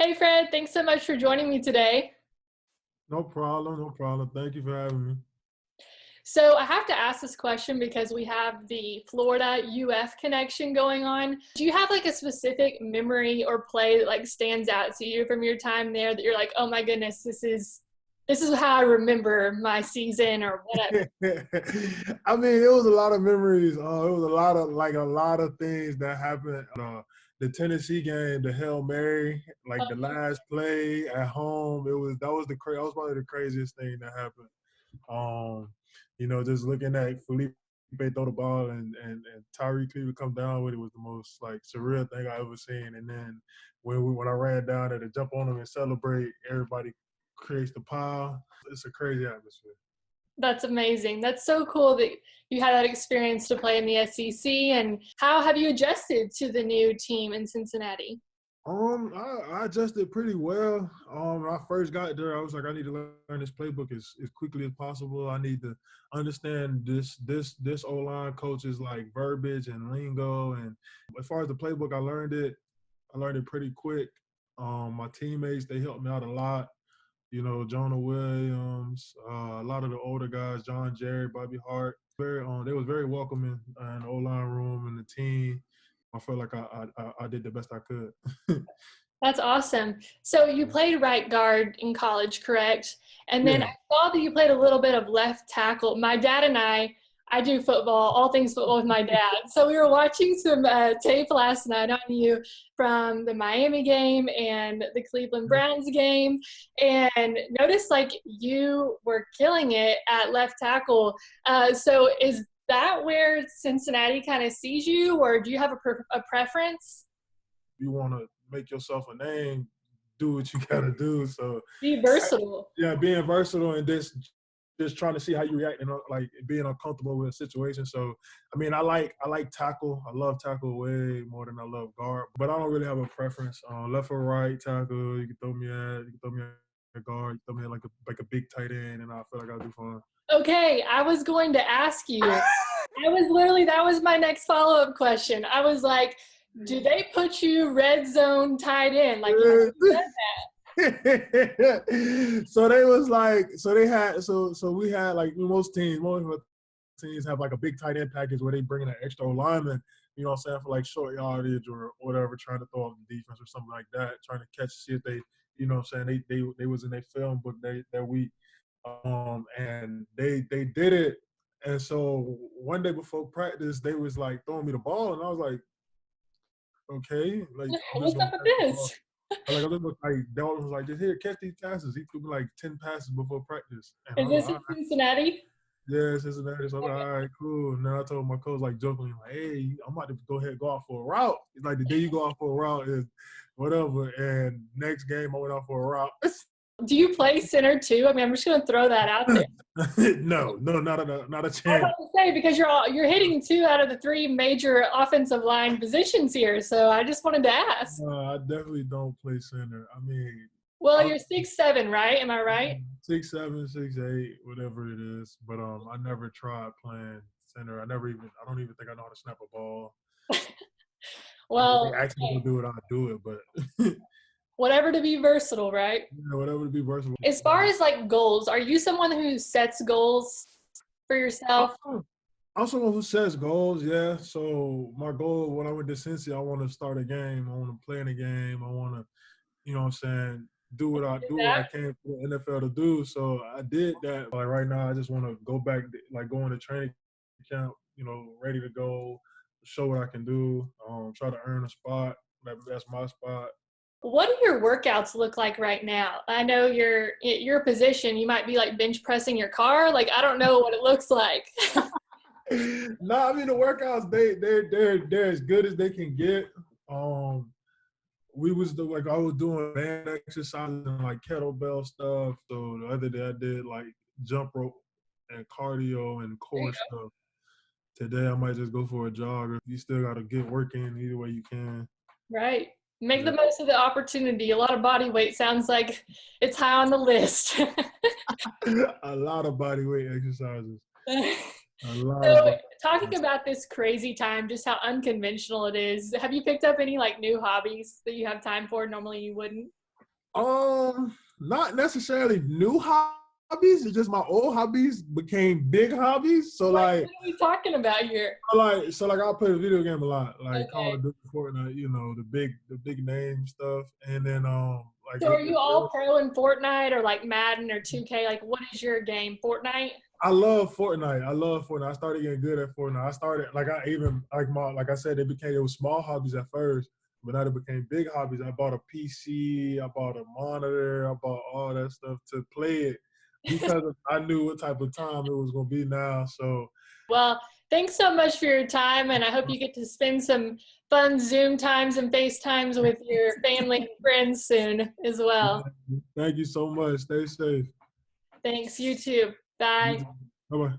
Hey Fred, thanks so much for joining me today. No problem, no problem. Thank you for having me. So I have to ask this question because we have the Florida UF connection going on. Do you have like a specific memory or play that like stands out to you from your time there that you're like, oh my goodness, this is how I remember my season or whatever? I mean, it was a lot of memories. It was a lot of things that happened. The Tennessee game, the Hail Mary, like the last play at home. That was probably the craziest thing that happened. Um, just looking at Felipe throw the ball and Tyreek Cleveland come down with it was the most like surreal thing I ever seen. And then when I ran down there to jump on them and celebrate, everybody creates the pile. It's a crazy atmosphere. That's amazing. That's so cool that you had that experience to play in the SEC. And how have you adjusted to the new team in Cincinnati? I adjusted pretty well. When I first got there, I was like, I need to learn this playbook as quickly as possible. I need to understand this O line coach's like verbiage and lingo. And as far as the playbook, I learned it pretty quick. My teammates, they helped me out a lot. Jonah Williams, a lot of the older guys, John Jerry, Bobby Hart. They was very welcoming in the O line room and the team. I felt like I did the best I could. That's awesome. So you played right guard in college, correct? And then Yeah. I saw that you played a little bit of left tackle. My dad and I do football, all things football with my dad. So we were watching some tape last night on you from the Miami game and the Cleveland Browns game, and noticed like you were killing it at left tackle. So is that where Cincinnati kind of sees you, or do you have a preference? You want to make yourself a name, do what you got to do. So, Be versatile. yeah, being versatile and just trying to see how you react and like being uncomfortable with a situation. So, I mean, I like tackle. I love tackle way more than I love guard, but I don't really have a preference. Left or right tackle, you can throw me at guard, you throw me at like a big tight end, and I feel like I'll do fine. Okay, I was going to ask you. That was my next follow-up question. I was like, do they put you red zone tight end? Like you said So they was like, so we had like most of the teams have like a big tight end package where they bring in an extra lineman, what I'm saying, for like short yardage or whatever, trying to throw off the defense or something like that, trying to catch, see if they, what I'm saying, they was in their film book that week. And they did it. And so one day before practice, they was like throwing me the ball, and I was like, okay, like that. I'm just What's gonna up with catch the ball. this? Like I just looked like Dalton was like, just here, catch these passes. He threw me like 10 passes before practice, and I Is was like, this all in right, Cincinnati? yeah, it's Cincinnati. So I was like, all right, cool. And then I told my coach like jokingly, like, hey, I'm about to go ahead and go out for a route. It's like the day you go out for a route is whatever. And next game I went out for a route. Do you play center too? I mean, I'm just going to throw that out there. No, not a I was chance. about to say because you're hitting two out of the three major offensive line positions here, so I just wanted to ask. I definitely don't play center. I mean, Well, I'm you're 6'7", right? Am I right? 6'7", 6'8", whatever it is. But I never tried playing center. I don't even think I know how to snap a ball. I mean, if they Well, ask me to do it, I'll do it. But whatever to be versatile, right? whatever to be versatile. As far as like goals, are you someone who sets goals for yourself? I'm someone who sets goals, yeah. So my goal when I went to Cincy, I want to start a game. I want to play in a game. I want to, what I'm saying, Did do what I that? can for the NFL to do. So I did that. Like right now, I just want to go back, like go into training camp, ready to go, show what I can do, try to earn a spot. That's my spot. What do your workouts look like right now? I know your position, you might be like bench pressing your car. Like I don't know what it looks like. No, I mean the workouts they're as good as they can get. Um, like I was doing band exercises and like kettlebell stuff. So the other day I did like jump rope and cardio and There you core stuff. Today I might just go for a jog. You still got to get work in either way you can. go. Right. Make the Yeah. most of the opportunity. A lot of body weight sounds like it's high on the list. A lot of body weight exercises. A lot of So, body. talking about this crazy time, just how unconventional it is, have you picked up any like new hobbies that you have time for normally you wouldn't? Not necessarily new hobbies. It's just my old hobbies became big hobbies. So What like, are we talking about here? I play the video game a lot, like Call Okay. of Duty, Fortnite. You know, the big name stuff, and then like So with are you all pro in Fortnite or like Madden or 2K? Like, what is your game? Fortnite? I love Fortnite. I love Fortnite. I started getting good at Fortnite. I started like I said, it was small hobbies at first, but now they became big hobbies. I bought a PC, I bought a monitor, I bought all that stuff to play it because I knew what type of time it was gonna be now. So Well, thanks so much for your time, and I hope you get to spend some fun Zoom times and FaceTimes with your family and friends soon as well. thank you so much. Stay safe. Thanks, you too. Bye. Bye bye.